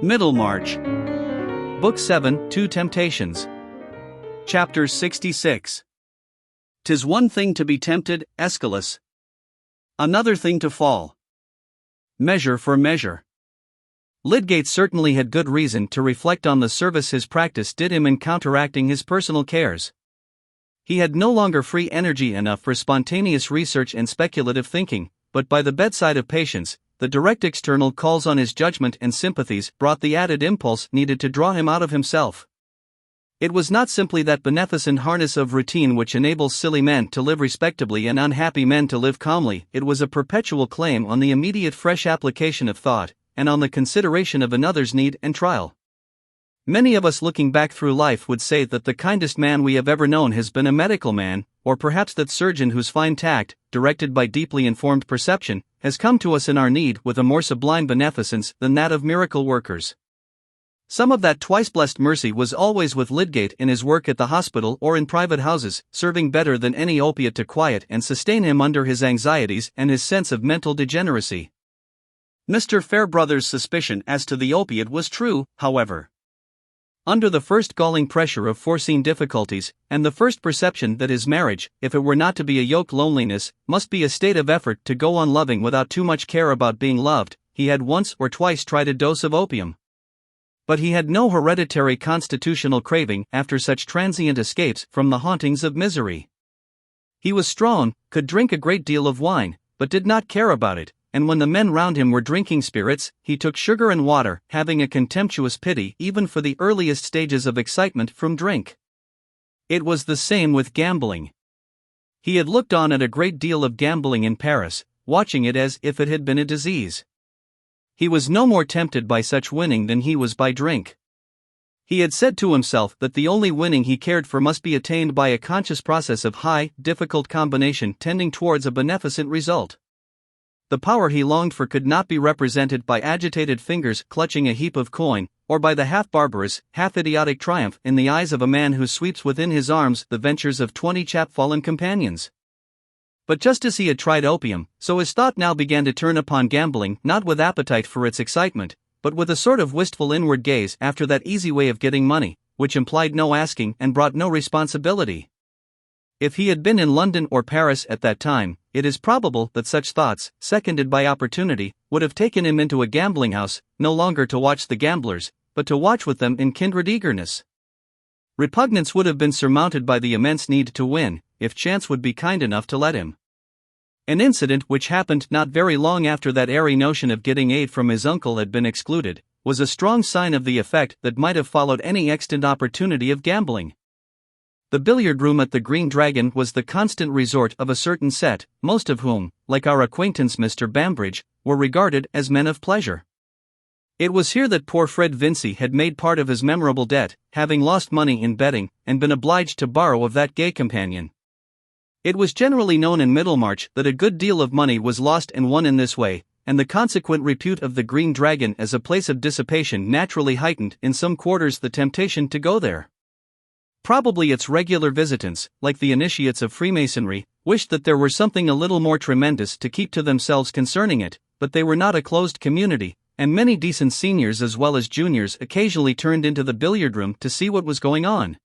Middlemarch Book 7, 2 Temptations. Chapter 66. 'Tis one thing to be tempted, Aeschylus. Another thing to fall. Measure for measure. Lydgate certainly had good reason to reflect on the service his practice did him in counteracting his personal cares. He had no longer free energy enough for spontaneous research and speculative thinking, but by the bedside of patience, the direct external calls on his judgment and sympathies brought the added impulse needed to draw him out of himself. It was not simply that beneficent harness of routine which enables silly men to live respectably and unhappy men to live calmly, it was a perpetual claim on the immediate fresh application of thought, and on the consideration of another's need and trial. Many of us looking back through life would say that the kindest man we have ever known has been a medical man, or perhaps that surgeon whose fine tact, directed by deeply informed perception, has come to us in our need with a more sublime beneficence than that of miracle workers. Some of that twice-blessed mercy was always with Lydgate in his work at the hospital or in private houses, serving better than any opiate to quiet and sustain him under his anxieties and his sense of mental degeneracy. Mr. Fairbrother's suspicion as to the opiate was true, however. Under the first galling pressure of foreseen difficulties, and the first perception that his marriage, if it were not to be a yoke loneliness, must be a state of effort to go on loving without too much care about being loved, he had once or twice tried a dose of opium. But he had no hereditary constitutional craving after such transient escapes from the hauntings of misery. He was strong, could drink a great deal of wine, but did not care about it, and when the men round him were drinking spirits, he took sugar and water, having a contemptuous pity even for the earliest stages of excitement from drink. It was the same with gambling. He had looked on at a great deal of gambling in Paris, watching it as if it had been a disease. He was no more tempted by such winning than he was by drink. He had said to himself that the only winning he cared for must be attained by a conscious process of high, difficult combination tending towards a beneficent result. The power he longed for could not be represented by agitated fingers clutching a heap of coin, or by the half-barbarous, half-idiotic triumph in the eyes of a man who sweeps within his arms the ventures of 20 chapfallen companions. But just as he had tried opium, so his thought now began to turn upon gambling, not with appetite for its excitement, but with a sort of wistful inward gaze after that easy way of getting money, which implied no asking and brought no responsibility. If he had been in London or Paris at that time, it is probable that such thoughts, seconded by opportunity, would have taken him into a gambling house, no longer to watch the gamblers, but to watch with them in kindred eagerness. Repugnance would have been surmounted by the immense need to win, if chance would be kind enough to let him. An incident which happened not very long after that airy notion of getting aid from his uncle had been excluded, was a strong sign of the effect that might have followed any extant opportunity of gambling. The billiard room at the Green Dragon was the constant resort of a certain set, most of whom, like our acquaintance Mr. Bambridge, were regarded as men of pleasure. It was here that poor Fred Vincey had made part of his memorable debt, having lost money in betting, and been obliged to borrow of that gay companion. It was generally known in Middlemarch that a good deal of money was lost and won in this way, and the consequent repute of the Green Dragon as a place of dissipation naturally heightened in some quarters the temptation to go there. Probably its regular visitants, like the initiates of Freemasonry, wished that there were something a little more tremendous to keep to themselves concerning it, but they were not a closed community, and many decent seniors as well as juniors occasionally turned into the billiard room to see what was going on.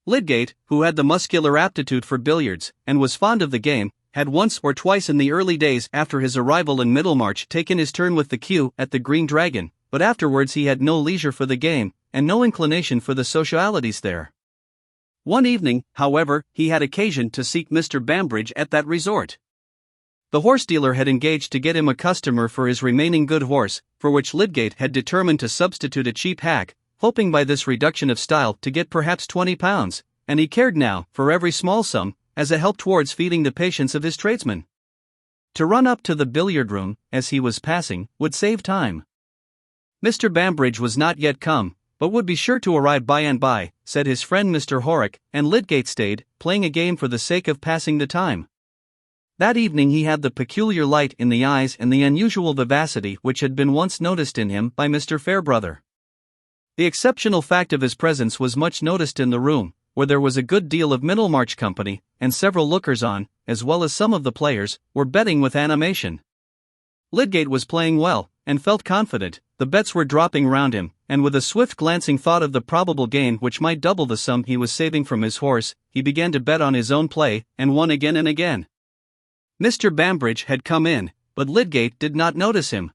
Lydgate, who had the muscular aptitude for billiards, and was fond of the game, had once or twice in the early days after his arrival in Middlemarch taken his turn with the cue at the Green Dragon, but afterwards he had no leisure for the game, and no inclination for the socialities there. One evening, however, he had occasion to seek Mr. Bambridge at that resort. The horse-dealer had engaged to get him a customer for his remaining good horse, for which Lydgate had determined to substitute a cheap hack, hoping by this reduction of style to get perhaps £20, and he cared now, for every small sum, as a help towards feeding the patience of his tradesmen. To run up to the billiard-room, as he was passing, would save time. Mr. Bambridge was not yet come, but would be sure to arrive by and by, said his friend Mr. Horrocks, and Lydgate stayed, playing a game for the sake of passing the time. That evening he had the peculiar light in the eyes and the unusual vivacity which had been once noticed in him by Mr. Fairbrother. The exceptional fact of his presence was much noticed in the room, where there was a good deal of Middlemarch company, and several lookers-on, as well as some of the players, were betting with animation. Lydgate was playing well, and felt confident, the bets were dropping round him, and with a swift glancing thought of the probable gain which might double the sum he was saving from his horse, he began to bet on his own play, and won again and again. Mr. Bambridge had come in, but Lydgate did not notice him.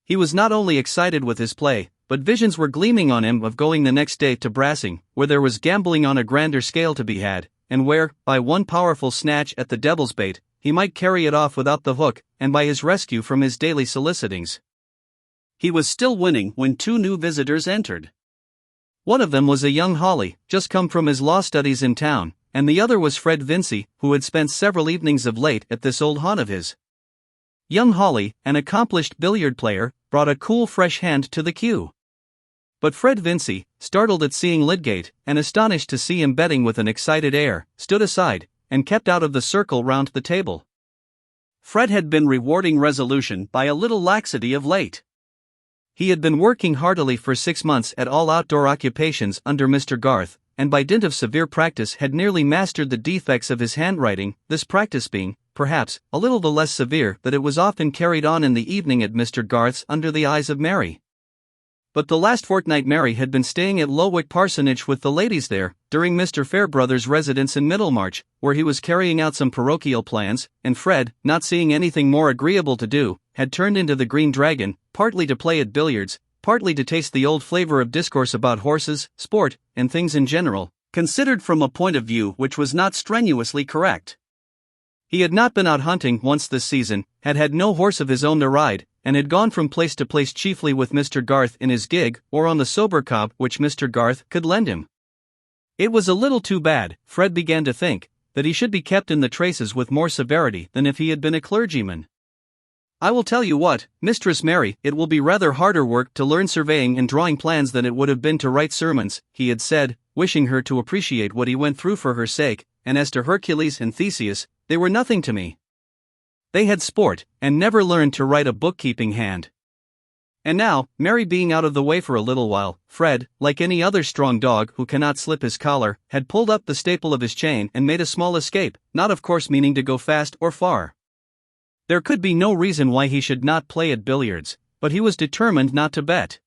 He was not only excited with his play, but visions were gleaming on him of going the next day to Brassing, where there was gambling on a grander scale to be had, and where, by one powerful snatch at the devil's bait, he might carry it off without the hook, and by his rescue from his daily solicitings. He was still winning when two new visitors entered. One of them was a young Hawley, just come from his law studies in town, and the other was Fred Vincey, who had spent several evenings of late at this old haunt of his. Young Hawley, an accomplished billiard player, brought a cool fresh hand to the cue. But Fred Vincey, startled at seeing Lydgate, and astonished to see him betting with an excited air, stood aside, and kept out of the circle round the table. Fred had been rewarding resolution by a little laxity of late. He had been working heartily for 6 months at all outdoor occupations under Mr. Garth, and by dint of severe practice had nearly mastered the defects of his handwriting, this practice being, perhaps, a little the less severe that it was often carried on in the evening at Mr. Garth's under the eyes of Mary. But the last fortnight Mary had been staying at Lowick Parsonage with the ladies there, during Mr. Fairbrother's residence in Middlemarch, where he was carrying out some parochial plans, and Fred, not seeing anything more agreeable to do, had turned into the Green Dragon, partly to play at billiards, partly to taste the old flavor of discourse about horses, sport, and things in general, considered from a point of view which was not strenuously correct. He had not been out hunting once this season, had had no horse of his own to ride, and had gone from place to place chiefly with Mr. Garth in his gig, or on the sober cob which Mr. Garth could lend him. It was a little too bad, Fred began to think, that he should be kept in the traces with more severity than if he had been a clergyman. "I will tell you what, Mistress Mary, it will be rather harder work to learn surveying and drawing plans than it would have been to write sermons," he had said, wishing her to appreciate what he went through for her sake, and as to Hercules and Theseus, they were nothing to me. They had sport, and never learned to write a bookkeeping hand. And now, Mary being out of the way for a little while, Fred, like any other strong dog who cannot slip his collar, had pulled up the staple of his chain and made a small escape, not of course meaning to go fast or far. There could be no reason why he should not play at billiards, but he was determined not to bet.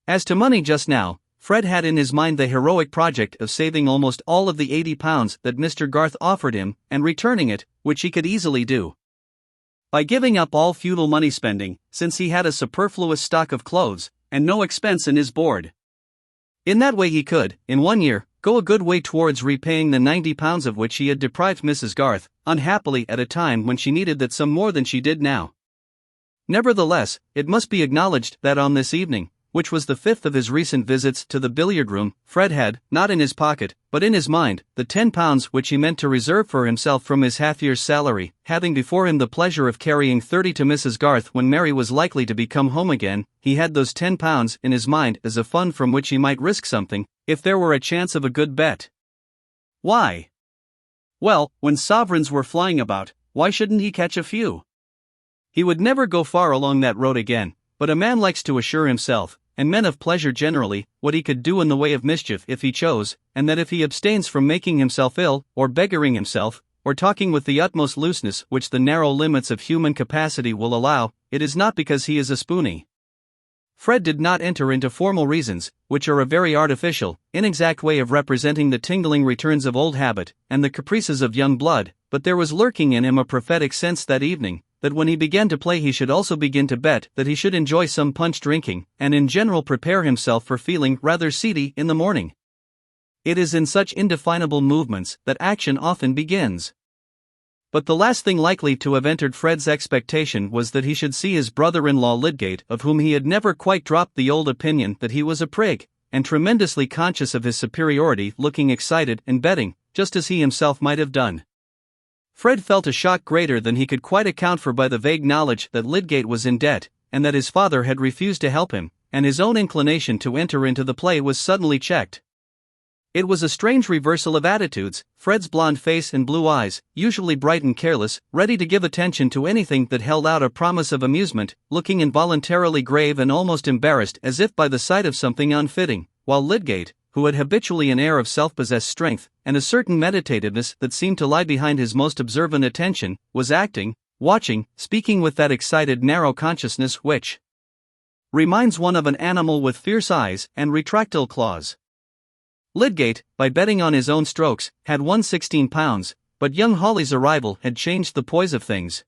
As to money just now, Fred had in his mind the heroic project of saving almost all of the £80 that Mr. Garth offered him, and returning it, which he could easily do. By giving up all futile money spending, since he had a superfluous stock of clothes, and no expense in his board. In that way he could, in 1 year, go a good way towards repaying the £90 of which he had deprived Mrs. Garth, unhappily at a time when she needed that sum more than she did now. Nevertheless, it must be acknowledged that on this evening, which was the 5th of his recent visits to the billiard room, Fred had, not in his pocket, but in his mind, the £10 which he meant to reserve for himself from his half-year's salary, having before him the pleasure of carrying 30 to Mrs. Garth when Mary was likely to be come home again. He had those £10 in his mind as a fund from which he might risk something, if there were a chance of a good bet. Why? Well, when sovereigns were flying about, why shouldn't he catch a few? He would never go far along that road again, but a man likes to assure himself, and men of pleasure generally, what he could do in the way of mischief if he chose, and that if he abstains from making himself ill, or beggaring himself, or talking with the utmost looseness which the narrow limits of human capacity will allow, it is not because he is a spoony. Fred did not enter into formal reasons, which are a very artificial, inexact way of representing the tingling returns of old habit, and the caprices of young blood, but there was lurking in him a prophetic sense that evening, that when he began to play he should also begin to bet, that he should enjoy some punch drinking, and in general prepare himself for feeling rather seedy in the morning. It is in such indefinable movements that action often begins. But the last thing likely to have entered Fred's expectation was that he should see his brother-in-law Lydgate, of whom he had never quite dropped the old opinion that he was a prig, and tremendously conscious of his superiority, looking excited and betting, just as he himself might have done. Fred felt a shock greater than he could quite account for by the vague knowledge that Lydgate was in debt, and that his father had refused to help him, and his own inclination to enter into the play was suddenly checked. It was a strange reversal of attitudes. Fred's blond face and blue eyes, usually bright and careless, ready to give attention to anything that held out a promise of amusement, looking involuntarily grave and almost embarrassed as if by the sight of something unfitting, while Lydgate, who had habitually an air of self-possessed strength, and a certain meditativeness that seemed to lie behind his most observant attention, was acting, watching, speaking with that excited narrow consciousness which Reminds one of an animal with fierce eyes and retractile claws. Lydgate, by betting on his own strokes, had won £16, but young Hawley's arrival had changed the poise of things.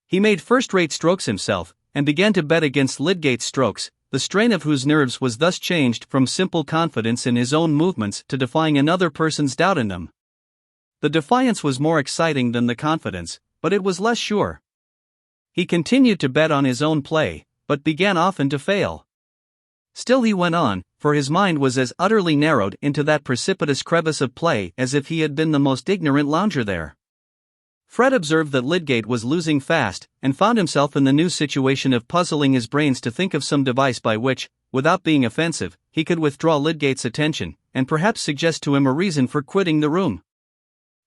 He made first-rate strokes himself, and began to bet against Lydgate's strokes, the strain of whose nerves was thus changed from simple confidence in his own movements to defying another person's doubt in them. The defiance was more exciting than the confidence, but it was less sure. He continued to bet on his own play, but began often to fail. Still he went on, for his mind was as utterly narrowed into that precipitous crevice of play as if he had been the most ignorant lounger there. Fred observed that Lydgate was losing fast, and found himself in the new situation of puzzling his brains to think of some device by which, without being offensive, he could withdraw Lydgate's attention, and perhaps suggest to him a reason for quitting the room.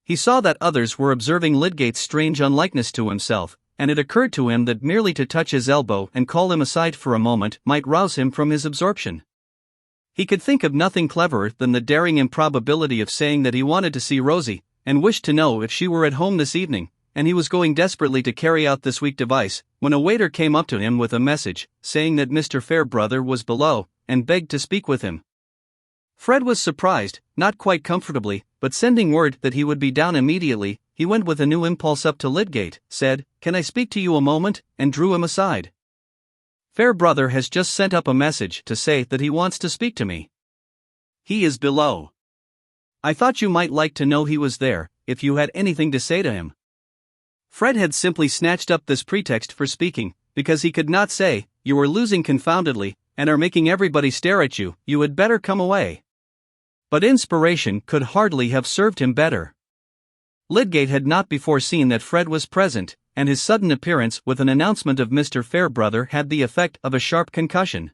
He saw that others were observing Lydgate's strange unlikeness to himself, and it occurred to him that merely to touch his elbow and call him aside for a moment might rouse him from his absorption. He could think of nothing cleverer than the daring improbability of saying that he wanted to see Rosie, and wished to know if she were at home this evening, and he was going desperately to carry out this weak device, when a waiter came up to him with a message, saying that Mr. Fairbrother was below, and begged to speak with him. Fred was surprised, not quite comfortably, but sending word that he would be down immediately, he went with a new impulse up to Lydgate, said, "Can I speak to you a moment?" and drew him aside. "Fairbrother has just sent up a message to say that he wants to speak to me. He is below. I thought you might like to know he was there, if you had anything to say to him." Fred had simply snatched up this pretext for speaking, because he could not say, "You are losing confoundedly, and are making everybody stare at you, you had better come away." But inspiration could hardly have served him better. Lydgate had not before seen that Fred was present, and his sudden appearance with an announcement of Mr. Fairbrother had the effect of a sharp concussion.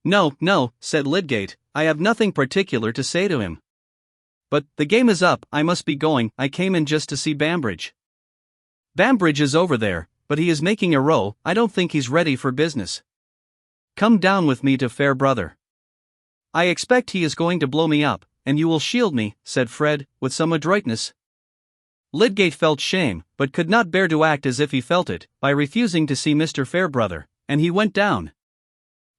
"No, no," said Lydgate, "I have nothing particular to say to him. But, the game is up, I must be going, I came in just to see Bambridge." "Bambridge is over there, but he is making a row, I don't think he's ready for business. Come down with me to Fairbrother. I expect he is going to blow me up, and you will shield me," said Fred, with some adroitness. Lydgate felt shame, but could not bear to act as if he felt it, by refusing to see Mr. Fairbrother, and he went down.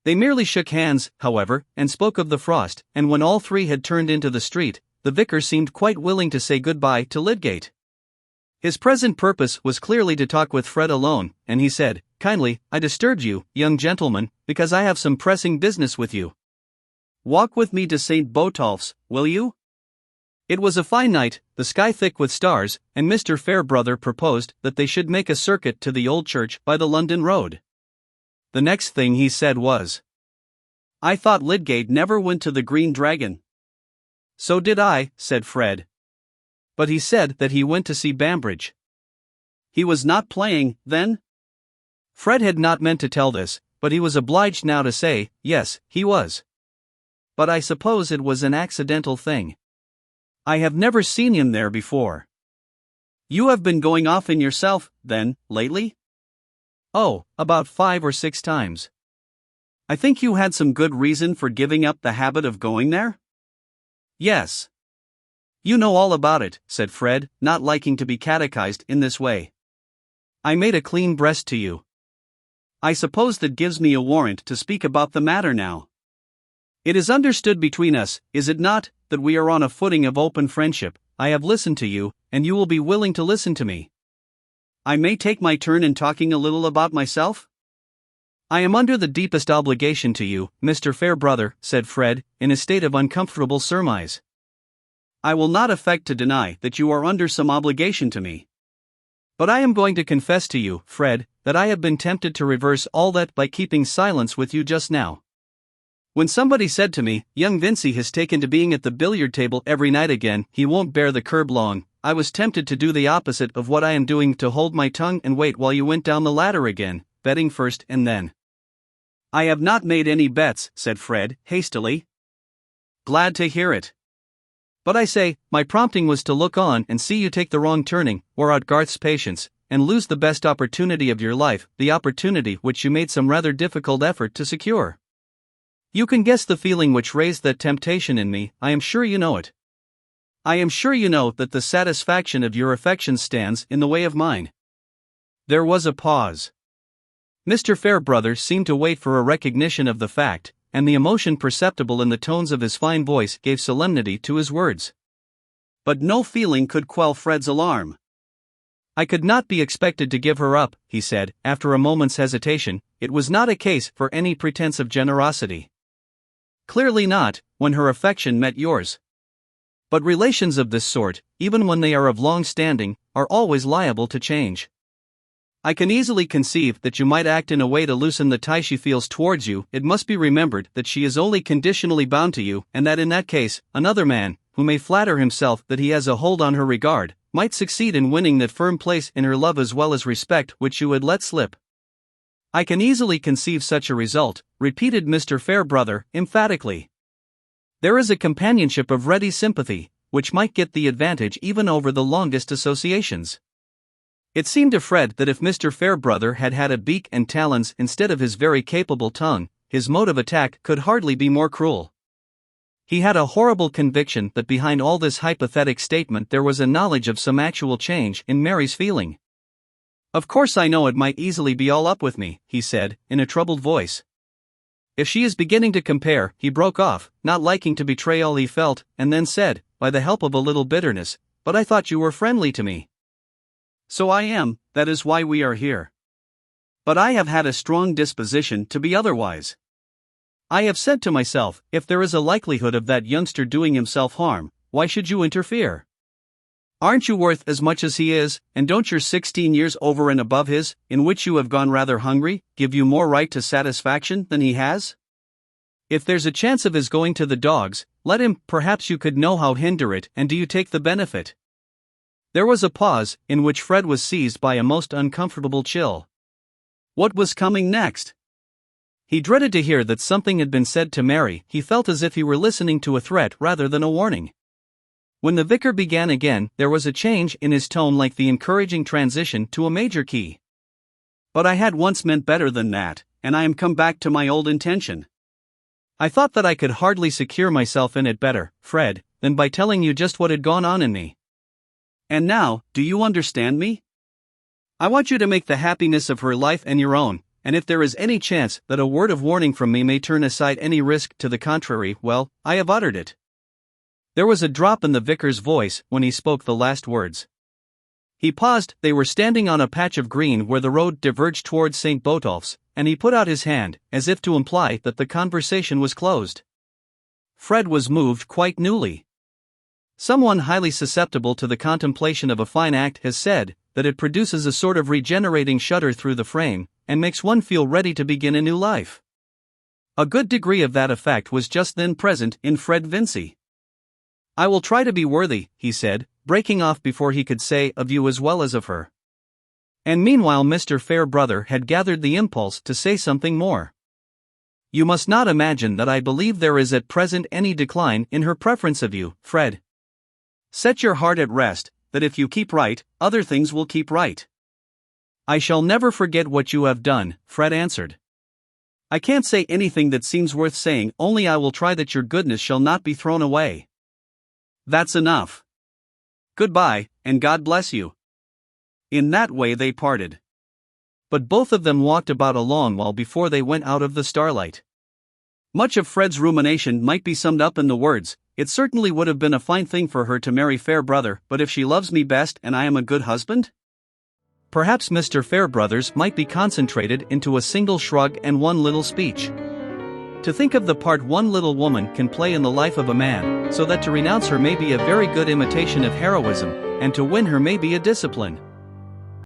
They merely shook hands, however, and spoke of the frost, and when all three had turned into the street, the vicar seemed quite willing to say goodbye to Lydgate. His present purpose was clearly to talk with Fred alone, and he said, "Kindly, I disturbed you, young gentleman, because I have some pressing business with you. Walk with me to St. Botolph's, will you?" It was a fine night, the sky thick with stars, and Mr. Fairbrother proposed that they should make a circuit to the old church by the London road. The next thing he said was, "I thought Lydgate never went to the Green Dragon." "So did I," said Fred. "But he said that he went to see Bambridge." "He was not playing, then?" Fred had not meant to tell this, but he was obliged now to say, "Yes, he was. But I suppose it was an accidental thing. I have never seen him there before." "You have been going often yourself, then, lately?" "Oh, about 5 or 6 times. I think you had some good reason for giving up the habit of going there?" "Yes." "You know all about it," said Fred, not liking to be catechized in this way. "I made a clean breast to you. I suppose that gives me a warrant to speak about the matter now. It is understood between us, is it not, that we are on a footing of open friendship? I have listened to you, and you will be willing to listen to me. I may take my turn in talking a little about myself?" "I am under the deepest obligation to you, Mr. Fairbrother," said Fred, in a state of uncomfortable surmise. "I will not affect to deny that you are under some obligation to me. But I am going to confess to you, Fred, that I have been tempted to reverse all that by keeping silence with you just now. When somebody said to me, 'Young Vincey has taken to being at the billiard table every night again, he won't bear the curb long,' I was tempted to do the opposite of what I am doing, to hold my tongue and wait while you went down the ladder again, betting first and then." "I have not made any bets," said Fred, hastily. "Glad to hear it. But I say, my prompting was to look on and see you take the wrong turning, wear out Garth's patience, and lose the best opportunity of your life, the opportunity which you made some rather difficult effort to secure. You can guess the feeling which raised that temptation in me, I am sure you know it. I am sure you know that the satisfaction of your affection stands in the way of mine." There was a pause. Mr. Fairbrother seemed to wait for a recognition of the fact, and the emotion perceptible in the tones of his fine voice gave solemnity to his words. But no feeling could quell Fred's alarm. "I could not be expected to give her up," he said, after a moment's hesitation. "It was not a case for any pretense of generosity. Clearly not, when her affection met yours. But relations of this sort, even when they are of long standing, are always liable to change. I can easily conceive that you might act in a way to loosen the tie she feels towards you. It must be remembered that she is only conditionally bound to you, and that in that case, another man, who may flatter himself that he has a hold on her regard, might succeed in winning that firm place in her love as well as respect which you had let slip." "I can easily conceive such a result," repeated Mr. Fairbrother, emphatically. "There is a companionship of ready sympathy, which might get the advantage even over the longest associations." It seemed to Fred that if Mr. Fairbrother had had a beak and talons instead of his very capable tongue, his mode of attack could hardly be more cruel. He had a horrible conviction that behind all this hypothetic statement there was a knowledge of some actual change in Mary's feeling. "Of course I know it might easily be all up with me," he said, in a troubled voice. "If she is beginning to compare," he broke off, not liking to betray all he felt, and then said, by the help of a little bitterness, "But I thought you were friendly to me." "So I am, that is why we are here. But I have had a strong disposition to be otherwise. I have said to myself, if there is a likelihood of that youngster doing himself harm, why should you interfere? Aren't you worth as much as he is, and don't your 16 years over and above his, in which you have gone rather hungry, give you more right to satisfaction than he has? If there's a chance of his going to the dogs, let him. Perhaps you could know how hinder it, and do you take the benefit?" There was a pause, in which Fred was seized by a most uncomfortable chill. What was coming next? He dreaded to hear that something had been said to Mary. He felt as if he were listening to a threat rather than a warning. When the vicar began again, there was a change in his tone like the encouraging transition to a major key. "But I had once meant better than that, and I am come back to my old intention. I thought that I could hardly secure myself in it better, Fred, than by telling you just what had gone on in me. And now, do you understand me? I want you to make the happiness of her life and your own, and if there is any chance that a word of warning from me may turn aside any risk to the contrary, well, I have uttered it." There was a drop in the vicar's voice when he spoke the last words. He paused. They were standing on a patch of green where the road diverged towards St. Botolph's, and he put out his hand, as if to imply that the conversation was closed. Fred was moved quite newly. Someone highly susceptible to the contemplation of a fine act has said that it produces a sort of regenerating shudder through the frame, and makes one feel ready to begin a new life. A good degree of that effect was just then present in Fred Vincy. "I will try to be worthy," he said, breaking off before he could say, "of you as well as of her." And meanwhile Mr. Fairbrother had gathered the impulse to say something more. "You must not imagine that I believe there is at present any decline in her preference of you, Fred. Set your heart at rest, that if you keep right, other things will keep right." "I shall never forget what you have done," Fred answered. "I can't say anything that seems worth saying, only I will try that your goodness shall not be thrown away." "That's enough. Goodbye, and God bless you." In that way they parted. But both of them walked about a long while before they went out of the starlight. Much of Fred's rumination might be summed up in the words, "It certainly would have been a fine thing for her to marry Fairbrother, but if she loves me best and I am a good husband?" Perhaps Mr. Fairbrother's might be concentrated into a single shrug and one little speech. To think of the part one little woman can play in the life of a man, so that to renounce her may be a very good imitation of heroism, and to win her may be a discipline.